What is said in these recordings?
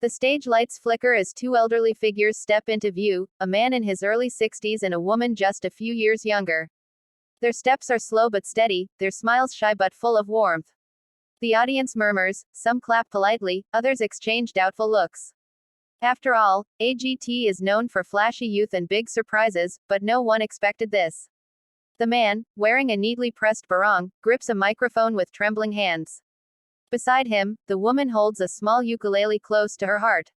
The stage lights flicker as two elderly figures step into view, a man in his early 60s and a woman just a few years younger. Their steps are slow but steady, their smiles shy but full of warmth. The audience murmurs, some clap politely, others exchange doubtful looks. After all, AGT is known for flashy youth and big surprises, but no one expected this. The man, wearing a neatly pressed barong, grips a microphone with trembling hands. Beside him, the woman holds a small ukulele close to her heart.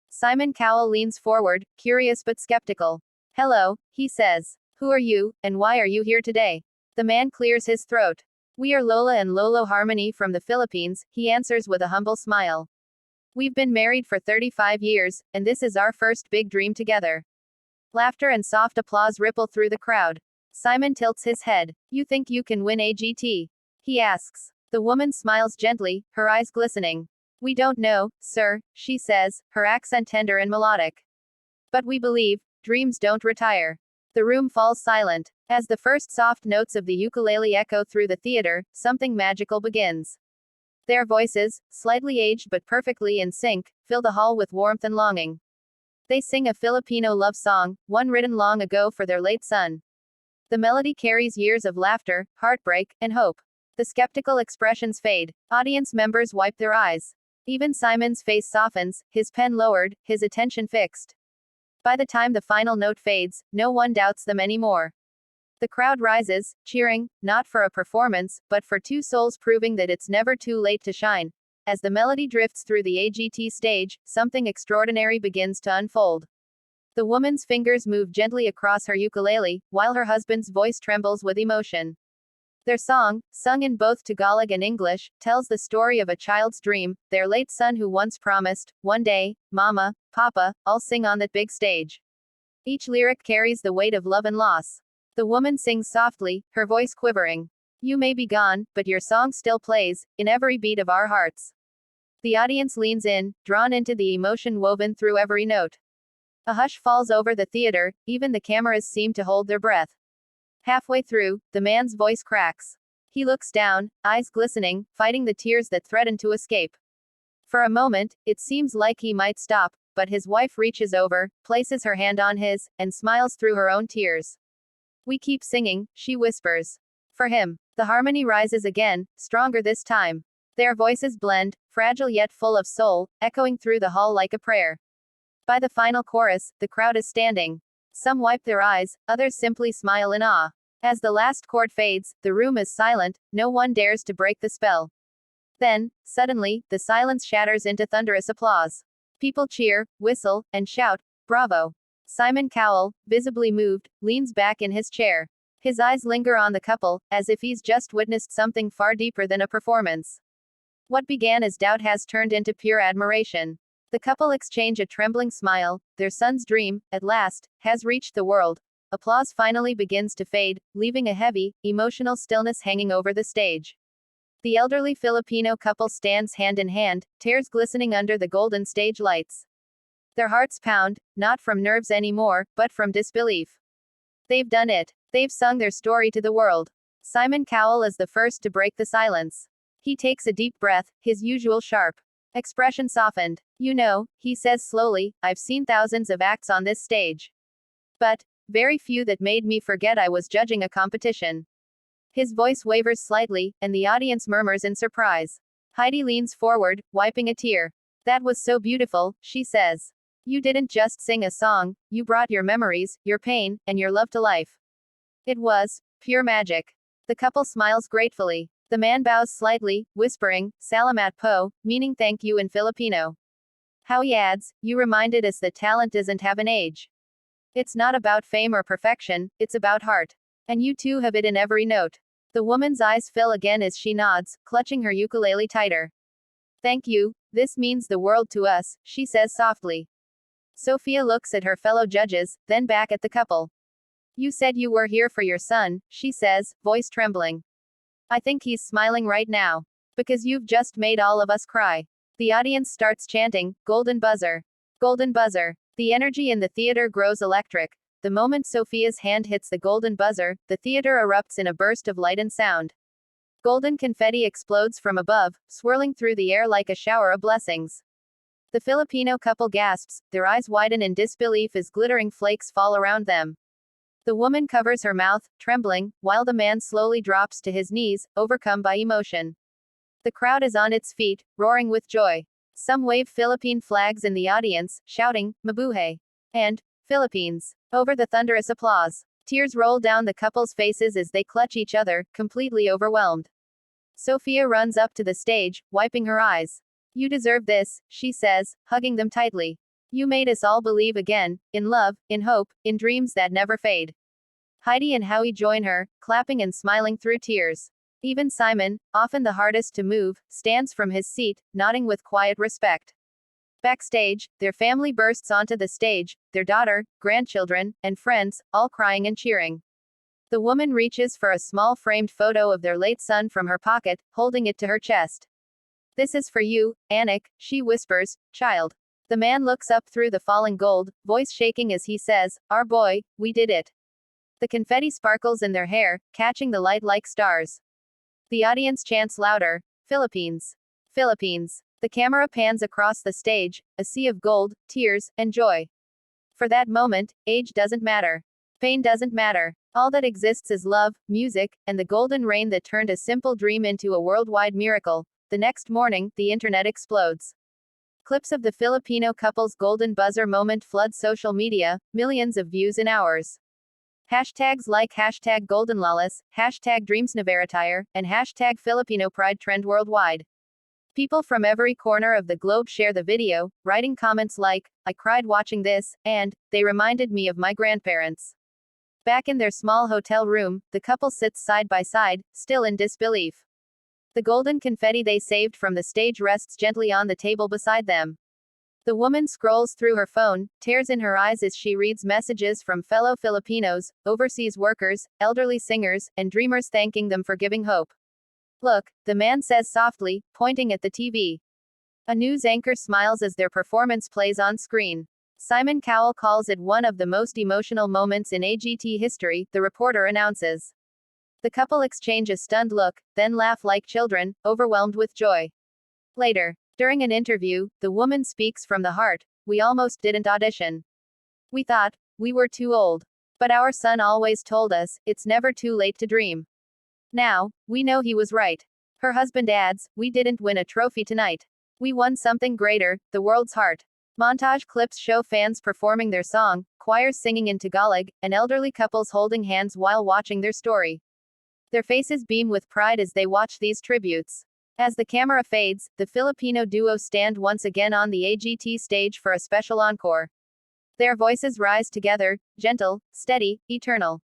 Simon Cowell leans forward, curious but skeptical. "Hello," he says. "Who are you, and why are you here today?" The man clears his throat. "We are Lola and Lolo Harmony from the Philippines," he answers with a humble smile. "We've been married for 35 years, and this is our first big dream together." Laughter and soft applause ripple through the crowd. Simon tilts his head. "You think you can win AGT?" he asks. The woman smiles gently, her eyes glistening. "We don't know, sir," she says, her accent tender and melodic. "But we believe, dreams don't retire." The room falls silent. As the first soft notes of the ukulele echo through the theater, something magical begins. Their voices, slightly aged but perfectly in sync, fill the hall with warmth and longing. They sing a Filipino love song, one written long ago for their late son. The melody carries years of laughter, heartbreak, and hope. The skeptical expressions fade. Audience members wipe their eyes. Even Simon's face softens, his pen lowered, his attention fixed. By the time the final note fades, no one doubts them anymore. The crowd rises, cheering, not for a performance, but for two souls proving that it's never too late to shine. As the melody drifts through the AGT stage, something extraordinary begins to unfold. The woman's fingers move gently across her ukulele, while her husband's voice trembles with emotion. Their song, sung in both Tagalog and English, tells the story of a child's dream, their late son who once promised, "One day, Mama, Papa, I'll sing on that big stage." Each lyric carries the weight of love and loss. The woman sings softly, her voice quivering. "You may be gone, but your song still plays, in every beat of our hearts." The audience leans in, drawn into the emotion woven through every note. A hush falls over the theater, even the cameras seem to hold their breath. Halfway through, the man's voice cracks. He looks down, eyes glistening, fighting the tears that threaten to escape. For a moment, it seems like he might stop, but his wife reaches over, places her hand on his, and smiles through her own tears. "We keep singing," she whispers. For him, the harmony rises again, stronger this time. Their voices blend, fragile yet full of soul, echoing through the hall like a prayer. By the final chorus, the crowd is standing. Some wipe their eyes, others simply smile in awe. As the last chord fades, the room is silent, no one dares to break the spell. Then, suddenly, the silence shatters into thunderous applause. People cheer, whistle, and shout, "Bravo!" Simon Cowell, visibly moved, leans back in his chair. His eyes linger on the couple, as if he's just witnessed something far deeper than a performance. What began as doubt has turned into pure admiration. The couple exchange a trembling smile, their son's dream, at last, has reached the world. Applause finally begins to fade, leaving a heavy, emotional stillness hanging over the stage. The elderly Filipino couple stands hand in hand, tears glistening under the golden stage lights. Their hearts pound, not from nerves anymore, but from disbelief. They've done it. They've sung their story to the world. Simon Cowell is the first to break the silence. He takes a deep breath, his usual sharp expression softened. "You know," he says slowly, "I've seen thousands of acts on this stage. But, very few that made me forget I was judging a competition." His voice wavers slightly, and the audience murmurs in surprise. Heidi leans forward, wiping a tear. "That was so beautiful," she says. "You didn't just sing a song, you brought your memories, your pain, and your love to life. It was pure magic." The couple smiles gratefully. The man bows slightly, whispering, "Salamat po," meaning thank you in Filipino. How he adds, "You reminded us that talent doesn't have an age. It's not about fame or perfection, it's about heart. And you too have it in every note." The woman's eyes fill again as she nods, clutching her ukulele tighter. "Thank you, this means the world to us," she says softly. Sophia looks at her fellow judges, then back at the couple. "You said you were here for your son," she says, voice trembling. "I think he's smiling right now. Because you've just made all of us cry." The audience starts chanting, "Golden buzzer. Golden buzzer." The energy in the theater grows electric. The moment Sophia's hand hits the golden buzzer, the theater erupts in a burst of light and sound. Golden confetti explodes from above, swirling through the air like a shower of blessings. The Filipino couple gasps, their eyes widen in disbelief as glittering flakes fall around them. The woman covers her mouth, trembling, while the man slowly drops to his knees, overcome by emotion. The crowd is on its feet, roaring with joy. Some wave Philippine flags in the audience, shouting, Mabuhay! And, Philippines! Over the thunderous applause. Tears roll down the couple's faces as they clutch each other, completely overwhelmed. Sophia runs up to the stage, wiping her eyes. You deserve this, she says, hugging them tightly. You made us all believe again, in love, in hope, in dreams that never fade. Heidi and Howie join her, clapping and smiling through tears. Even Simon, often the hardest to move, stands from his seat, nodding with quiet respect. Backstage, their family bursts onto the stage, their daughter, grandchildren, and friends, all crying and cheering. The woman reaches for a small framed photo of their late son from her pocket, holding it to her chest. This is for you, Anik, she whispers, child. The man looks up through the falling gold, voice shaking as he says, our boy, we did it. The confetti sparkles in their hair, catching the light like stars. The audience chants louder, Philippines. Philippines. The camera pans across the stage, a sea of gold, tears, and joy. For that moment, age doesn't matter. Pain doesn't matter. All that exists is love, music, and the golden rain that turned a simple dream into a worldwide miracle. The next morning, the internet explodes. Clips of the Filipino couple's golden buzzer moment flood social media, millions of views in hours. Hashtags like hashtag GoldenLalas, hashtag DreamsNaveratire, and hashtag Filipino Pride trend worldwide. People from every corner of the globe share the video, writing comments like, I cried watching this, and, they reminded me of my grandparents. Back in their small hotel room, the couple sits side by side, still in disbelief. The golden confetti they saved from the stage rests gently on the table beside them. The woman scrolls through her phone, tears in her eyes as she reads messages from fellow Filipinos, overseas workers, elderly singers, and dreamers thanking them for giving hope. Look, the man says softly, pointing at the TV. A news anchor smiles as their performance plays on screen. Simon Cowell calls it one of the most emotional moments in AGT history, the reporter announces. The couple exchange a stunned look, then laugh like children, overwhelmed with joy. Later, during an interview, the woman speaks from the heart. We almost didn't audition. We thought, we were too old. But our son always told us, it's never too late to dream. Now, we know he was right. Her husband adds, we didn't win a trophy tonight. We won something greater, the world's heart. Montage clips show fans performing their song, choirs singing in Tagalog, and elderly couples holding hands while watching their story. Their faces beam with pride as they watch these tributes. As the camera fades, the Filipino duo stand once again on the AGT stage for a special encore. Their voices rise together, gentle, steady, eternal.